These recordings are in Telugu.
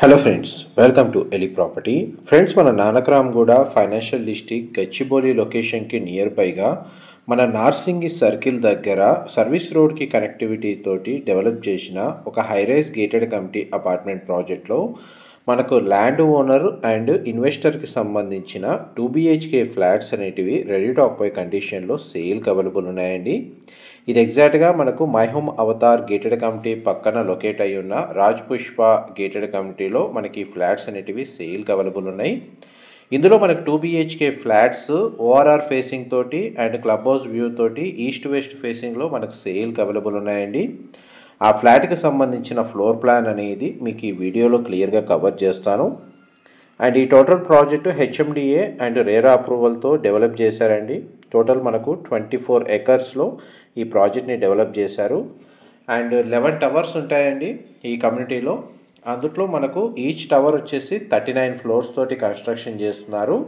Hello friends, welcome to Eli property. Friends, మన నానక్రామ్గూడ ఫైనాన్షియల్ డిస్ట్రిక్ట్ గచ్చిబౌలి లొకేషన్కి నియర్ బైగా మన నార్సింగి సర్కిల్ దగ్గర సర్వీస్ రోడ్కి కనెక్టివిటీ తోటి డెవలప్ చేసిన ఒక హైరైజ్ గేటెడ్ కమిటీ అపార్ట్మెంట్ ప్రాజెక్ట్లో మనకు ల్యాండ్ ఓనర్ అండ్ ఇన్వెస్టర్కి సంబంధించిన 2 BHK ఫ్లాట్స్ అనేటివి రెడీ టు ఆక్యుపై కండిషన్లో సేల్కి అవైలబుల్ ఉన్నాయండి. ఇది ఎగ్జాక్ట్గా మనకు my home Avatar gated committee పక్కన లొకేట్ అయి ఉన్న రాజ్ పుష్ప గేటెడ్ కమిటీలో మనకి ఫ్లాట్స్ అనేటివి సేల్కి అవైలబుల్ ఉన్నాయి. ఇందులో మనకు 2 BHK ఫ్లాట్స్ ఓఆర్ఆర్ ఫేసింగ్ తోటి అండ్ క్లబ్ హౌస్ వ్యూ తోటి ఈస్ట్ వెస్ట్ ఫేసింగ్లో మనకు సేల్కి అవైలబుల్ ఉన్నాయండి. ఆ ఫ్లాట్కి సంబంధించిన ఫ్లోర్ ప్లాన్ అనేది మీకు ఈ వీడియోలో క్లియర్గా కవర్ చేస్తాను. అండ్ ఈ total project HMDA and RERA అప్రూవల్తో డెవలప్ చేశారండి. టోటల్ మనకు 24 ఎకర్స్లో ఈ ప్రాజెక్ట్ని డెవలప్ చేశారు. అండ్ 11 టవర్స్ ఉంటాయండి ఈ కమ్యూనిటీలో. అందులో మనకు ఈచ్ టవర్ వచ్చేసి 39 ఫ్లోర్స్ తోటి కన్స్ట్రక్షన్ చేస్తున్నారు.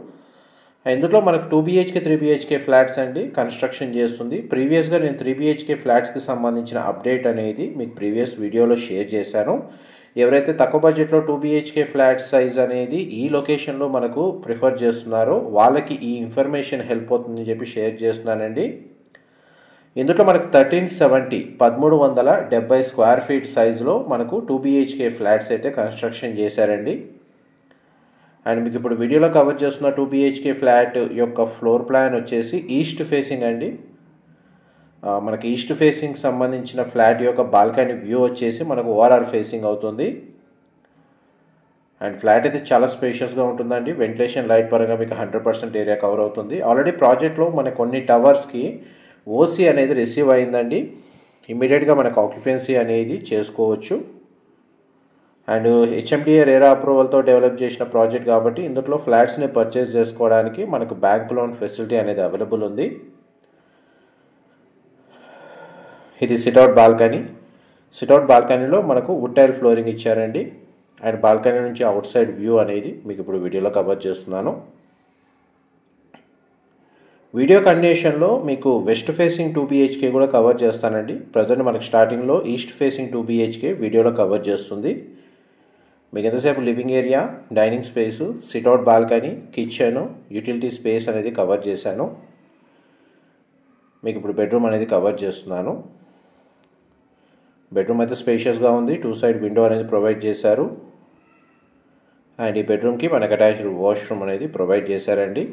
ఇందులో మనకు 2 BHK 3 BHK ఫ్లాట్స్ అండి కన్స్ట్రక్షన్ చేస్తుంది. ప్రీవియస్గా నేను 3 BHK ఫ్లాట్స్కి సంబంధించిన అప్డేట్ అనేది మీకు ప్రీవియస్ వీడియోలో షేర్ చేశాను. ఎవరైతే తక్కువ బడ్జెట్లో 2 BHK ఫ్లాట్ సైజ్ అనేది ఈ లొకేషన్లో మనకు ప్రిఫర్ చేస్తున్నారో వాళ్ళకి ఈ ఇన్ఫర్మేషన్ హెల్ప్ అవుతుందని చెప్పి షేర్ చేస్తున్నానండి. ఇందులో మనకు 1370 స్క్వేర్ ఫీట్ సైజులో మనకు 2 BHK ఫ్లాట్స్ అయితే కన్స్ట్రక్షన్ చేశారండి. అండ్ మీకు ఇప్పుడు వీడియోలో కవర్ చేస్తున్న 2 BHK ఫ్లాట్ యొక్క ఫ్లోర్ ప్లాన్ వచ్చేసి ఈస్ట్ ఫేసింగ్ అండి. మనకి ఈస్ట్ ఫేసింగ్ సంబంధించిన ఫ్లాట్ యొక్క బాల్కనీ వ్యూ వచ్చేసి మనకు ఓఆర్ఆర్ ఫేసింగ్ అవుతుంది. అండ్ ఫ్లాట్ అయితే చాలా స్పేషియస్గా ఉంటుందండి. వెంటిలేషన్ లైట్ పరంగా మీకు 100% ఏరియా కవర్ అవుతుంది. ఆల్రెడీ ప్రాజెక్ట్లో మన కొన్ని టవర్స్కి ఓసీ అనేది రిసీవ్ అయిందండి. ఇమీడియట్గా మనకు ఆక్యుపెన్సీ అనేది చేసుకోవచ్చు. అండ్ హెచ్ఎండిఏ రేరా అప్రూవల్తో డెవలప్ చేసిన ప్రాజెక్ట్ కాబట్టి ఇందులో ఫ్లాట్స్ని పర్చేస్ చేసుకోవడానికి మనకు బ్యాంక్ లోన్ ఫెసిలిటీ అనేది అవైలబుల్ ఉంది. ఇది సిట్అవుట్ బాల్కనీ. సిట్అవుట్ బాల్కనీలో మనకు వుడ్ టైల్ ఫ్లోరింగ్ ఇచ్చారండి. అండ్ బాల్కనీ నుంచి అవుట్ సైడ్ వ్యూ అనేది మీకు ఇప్పుడు వీడియోలో కవర్ చేస్తున్నాను. వీడియో కంటిన్యూషన్లో మీకు వెస్ట్ ఫేసింగ్ 2 BHK కూడా కవర్ చేస్తానండి. ప్రజెంట్ మనకు స్టార్టింగ్లో ఈస్ట్ ఫేసింగ్ 2 BHK వీడియోలో కవర్ చేస్తుంది. మీకు ఎంతసేపు living area, dining space, sit-out balcony, kitchen, utility space అనేది కవర్ చేశాను. మీకు ఇప్పుడు బెడ్రూమ్ అనేది కవర్ చేస్తున్నాను. బెడ్రూమ్ అయితే స్పేషియస్గా ఉంది. 2 సైడ్ విండో అనేది ప్రొవైడ్ చేశారు. అండ్ ఈ బెడ్రూమ్కి మనకు అటాచ్డ్ వాష్రూమ్ అనేది ప్రొవైడ్ చేశారండి.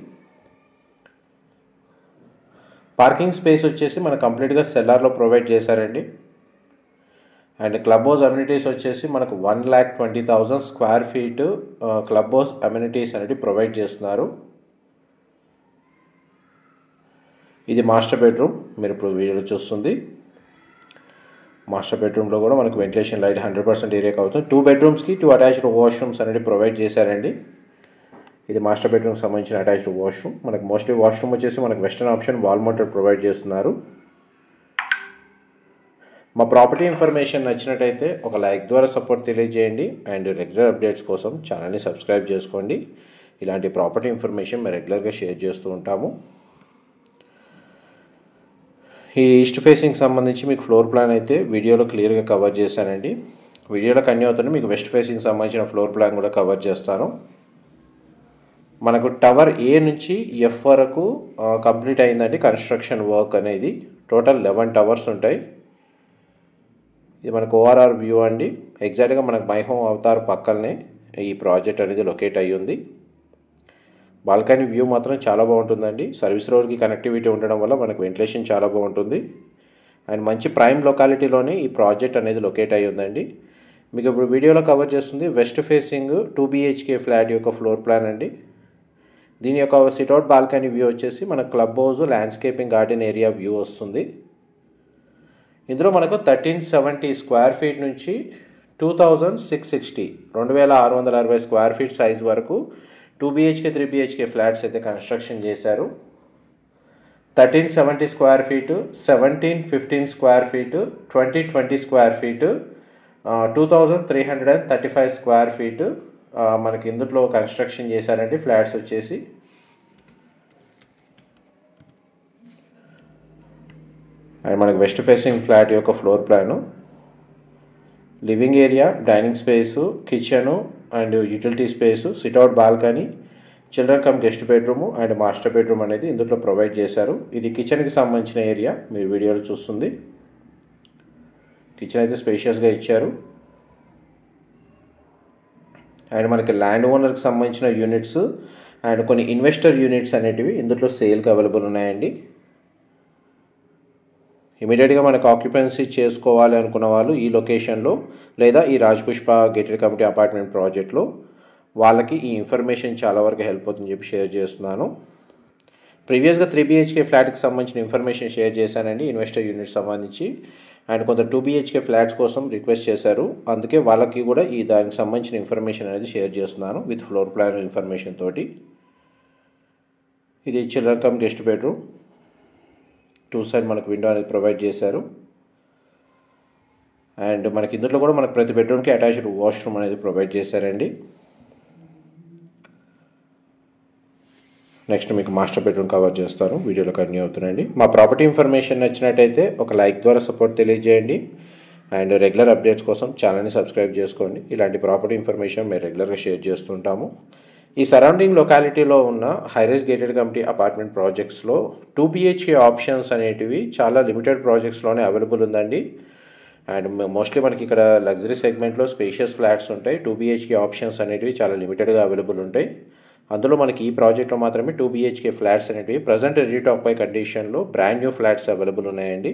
పార్కింగ్ స్పేస్ వచ్చేసి మనకు కంప్లీట్గా సెల్లార్లో ప్రొవైడ్ చేశారండి. అండ్ క్లబ్ హౌస్ అమ్యూనిటీస్ వచ్చేసి మనకు 1,20,000 square feet club house amenities అనేది ప్రొవైడ్ చేస్తున్నారు. ఇది మాస్టర్ బెడ్రూమ్. మీరు ఇప్పుడు వీడియోలో చూస్తుంది మాస్టర్ బెడ్రూమ్లో కూడా మనకు వెంటిలేషన్ లైట్ 100% ఏరియా అవుతుంది. 2 బెడ్రూమ్స్కి 2 అటాచ్డ్ వాష్రూమ్స్ అనేది ప్రొవైడ్ చేశారండి. ఇది మాస్టర్ బెడ్రూమ్కి సంబంధించిన అటాచ్డ్ వాష్రూమ్. మనకు మోస్ట్లీ వాష్రూమ్ వచ్చేసి మనకు western option wall mounted provide చేస్తున్నారు. మా ప్రాపర్టీ ఇన్ఫర్మేషన్ నచ్చినట్టయితే ఒక లైక్ ద్వారా సపోర్ట్ తెలియజేయండి. అండ్ రెగ్యులర్ అప్డేట్స్ కోసం ఛానల్ని సబ్స్క్రైబ్ చేసుకోండి. ఇలాంటి ప్రాపర్టీ ఇన్ఫర్మేషన్ మేము రెగ్యులర్గా షేర్ చేస్తూ ఉంటాము. ఈ ఈస్ట్ ఫేసింగ్ సంబంధించి మీకు ఫ్లోర్ ప్లాన్ అయితే వీడియోలో క్లియర్గా కవర్ చేశానండి. వీడియోలో కన్యూ అవుతుంది. మీకు వెస్ట్ ఫేసింగ్ సంబంధించిన ఫ్లోర్ ప్లాన్ కూడా కవర్ చేస్తాను. మనకు టవర్ ఏ నుంచి ఎఫ్ వరకు కంప్లీట్ అయిందండి కన్స్ట్రక్షన్ వర్క్ అనేది. టోటల్ 11 టవర్స్ ఉంటాయి. ఇది మనకు ఓఆర్ఆర్ వ్యూ అండి. ఎగ్జాక్ట్గా మనకు మై హోమ్ అవతార్ పక్కనే ఈ ప్రాజెక్ట్ అనేది లొకేట్ అయ్యి ఉంది. బాల్కనీ వ్యూ మాత్రం చాలా బాగుంటుందండి. సర్వీస్ రోడ్కి కనెక్టివిటీ ఉండడం వల్ల మనకు వెంటిలేషన్ చాలా బాగుంటుంది. అండ్ మంచి ప్రైమ్ లొకాలిటీలోనే ఈ ప్రాజెక్ట్ అనేది లొకేట్ అయ్యి ఉందండి. మీకు ఇప్పుడు వీడియోలో కవర్ చేస్తుంది వెస్ట్ ఫేసింగ్ 2 BHK ఫ్లాట్ యొక్క ఫ్లోర్ ప్లాన్ అండి. దీని యొక్క సిట్అవుట్ బాల్కనీ వ్యూ వచ్చేసి మన club house, landscaping, garden area view వస్తుంది. ఇందులో మనకు 1370 స్క్వేర్ ఫీట్ నుంచి 2660 స్క్వేర్ ఫీట్ సైజ్ వరకు 2 BHK 3 BHK ఫ్లాట్స్ అయితే కన్స్ట్రక్షన్ చేశారు. 1370 square feet, 1715 square feet, 2020 square feet, 2335 square feet మనకి ఇందులో కన్స్ట్రక్షన్ చేశారండి ఫ్లాట్స్ వచ్చేసి. అండ్ మనకి వెస్ట్ ఫేసింగ్ ఫ్లాట్ యొక్క floor plan, living area, dining space, kitchen, and utility space, sit-out balcony, children come guest bedroom and master bedroom అనేది ఇందులో ప్రొవైడ్ చేశారు. ఇది కిచెన్కి సంబంధించిన ఏరియా మీరు వీడియోలో చూస్తుంది. కిచెన్ అయితే స్పేషియస్గా ఇచ్చారు. అండ్ మనకి ల్యాండ్ ఓనర్కి సంబంధించిన యూనిట్స్ అండ్ కొన్ని ఇన్వెస్టర్ యూనిట్స్ అనేటివి ఇందులో సేల్కి అవైలబుల్ ఉన్నాయండి. ఇమీడియట్గా మనకు ఆక్యుపెన్సీ చేసుకోవాలి అనుకున్న వాళ్ళు ఈ లొకేషన్లో లేదా ఈ రాజపుష్ప గేటెడ్ కమ్యూనిటీ అపార్ట్మెంట్ ప్రాజెక్ట్లో వాళ్ళకి ఈ ఇన్ఫర్మేషన్ చాలా వరకు హెల్ప్ అవుతుందని చెప్పి షేర్ చేస్తున్నాను. ప్రీవియస్గా 3 BHK ఫ్లాట్కి సంబంధించిన ఇన్ఫర్మేషన్ షేర్ చేశానండి, ఇన్వెస్టర్ యూనిట్ సంబంధించి. అండ్ కొందరు 2 BHK ఫ్లాట్స్ కోసం రిక్వెస్ట్ చేశారు, అందుకే వాళ్ళకి కూడా ఈ దానికి సంబంధించిన ఇన్ఫర్మేషన్ అనేది షేర్ చేస్తున్నాను విత్ ఫ్లోర్ ప్లాన్ ఇన్ఫర్మేషన్ తోటి. ఇది children come guest bedroom, 2 side మనకు విండో అనేది ప్రొవైడ్ చేశారు. అండ్ మనకి ఇందులో కూడా మనకు ప్రతి బెడ్రూమ్కి అటాచ్డ్ వాష్రూమ్ అనేది ప్రొవైడ్ చేశారండి. నెక్స్ట్ మీకు మాస్టర్ బెడ్రూమ్ కవర్ చేస్తాను, వీడియోలో కంటిన్యూ అవుతున్నాయండి. మా ప్రాపర్టీ ఇన్ఫర్మేషన్ నచ్చినట్టయితే ఒక లైక్ ద్వారా సపోర్ట్ తెలియజేయండి. అండ్ రెగ్యులర్ అప్డేట్స్ కోసం ఛానల్ని సబ్స్క్రైబ్ చేసుకోండి. ఇలాంటి ప్రాపర్టీ ఇన్ఫర్మేషన్ మేము రెగ్యులర్గా షేర్ చేస్తుంటాము. ఈ సరౌండింగ్ లొకాలిటీలో ఉన్న హైరైజ్ గేటెడ్ కమ్యూనిటీ అపార్ట్మెంట్ ప్రాజెక్ట్స్లో 2 BHK ఆప్షన్స్ అనేటివి చాలా లిమిటెడ్ ప్రాజెక్ట్స్లోనే అవైలబుల్ ఉందండి. అండ్ మోస్ట్లీ మనకి ఇక్కడ లగ్జరీ సెగ్మెంట్లో స్పేషియస్ ఫ్లాట్స్ ఉంటాయి. 2 BHK ఆప్షన్స్ అనేటివి చాలా లిమిటెడ్గా అవైలబుల్ ఉంటాయి. అందులో మనకి ఈ ప్రాజెక్ట్లో మాత్రమే 2 BHK ఫ్లాట్స్ అనేటివి ప్రజెంట్ రెడీ టు ఆక్యుపై కండిషన్లో బ్రాండ్ న్యూ ఫ్లాట్స్ అవైలబుల్ ఉన్నాయండి.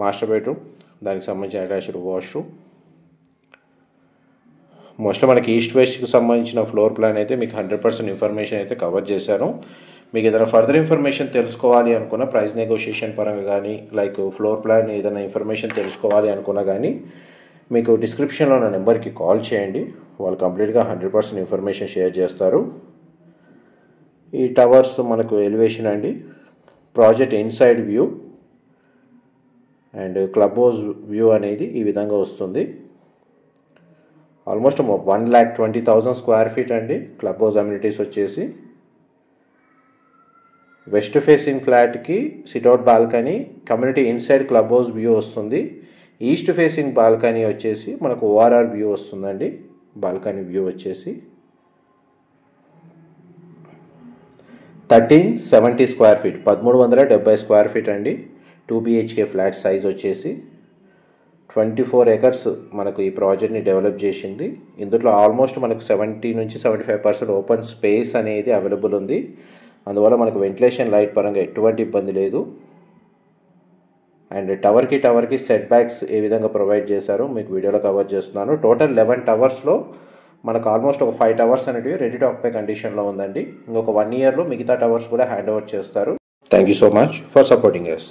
మాస్టర్ బెడ్రూమ్, దానికి సంబంధించిన అటాచ్డ్ వాష్రూమ్. మోస్ట్లీ మనకి ఈస్ట్ వెస్ట్కి సంబంధించిన ఫ్లోర్ ప్లాన్ అయితే మీకు 100% ఇన్ఫర్మేషన్ అయితే కవర్ చేశాను. మీకు ఏదైనా ఫర్దర్ ఇన్ఫర్మేషన్ తెలుసుకోవాలి అనుకున్న ప్రైస్ నెగోషియేషన్ పరంగా కానీ లైక్ ఫ్లోర్ ప్లాన్ ఏదైనా ఇన్ఫర్మేషన్ తెలుసుకోవాలి అనుకున్నా కానీ మీకు డిస్క్రిప్షన్లో నా నెంబర్కి కాల్ చేయండి, వాళ్ళు కంప్లీట్గా 100% ఇన్ఫర్మేషన్ షేర్ చేస్తారు. ఈ టవర్స్ మనకు ఎలివేషన్ అండి, project inside view and club house view అనేది ఈ విధంగా వస్తుంది. ఆల్మోస్ట్ 1,20,000 స్క్వేర్ ఫీట్ అండి. క్లబ్ హౌస్ అమ్యూనిటీస్ వచ్చేసి వెస్ట్ ఫేసింగ్ ఫ్లాట్కి sit-out balcony, community inside club house view వస్తుంది. ఈస్ట్ ఫేసింగ్ బాల్కనీ వచ్చేసి మనకు ORR వ్యూ వస్తుందండి. బాల్కనీ వ్యూ వచ్చేసి 1370 స్క్వేర్ ఫీట్, 1370 స్క్వేర్ ఫీట్ అండి. 2 BHK ఫ్లాట్ సైజ్ వచ్చేసి 24 acres మనకు ఈ ప్రాజెక్ట్ని డెవలప్ చేసింది. ఇందులో ఆల్మోస్ట్ మనకు 70 నుంచి 75% ఓపెన్ స్పేస్ అనేది అవైలబుల్ ఉంది. అందువల్ల మనకు వెంటిలేషన్ లైట్ పరంగా ఎటువంటి ఇబ్బంది లేదు. అండ్ టవర్కి సెట్ బ్యాక్స్ ఏ విధంగా ప్రొవైడ్ చేశారో మీకు వీడియోలో కవర్ చేస్తున్నాను. టోటల్ 11 టవర్స్లో మనకు ఆల్మోస్ట్ ఒక 5 టవర్స్ అనేవి రెడీ టు ఆక్యుపై కండిషన్లో ఉందండి. ఇంకొక 1 yearలో మిగతా టవర్స్ కూడా హ్యాండ్ ఓవర్ చేస్తారు. Thank you so much for supporting us.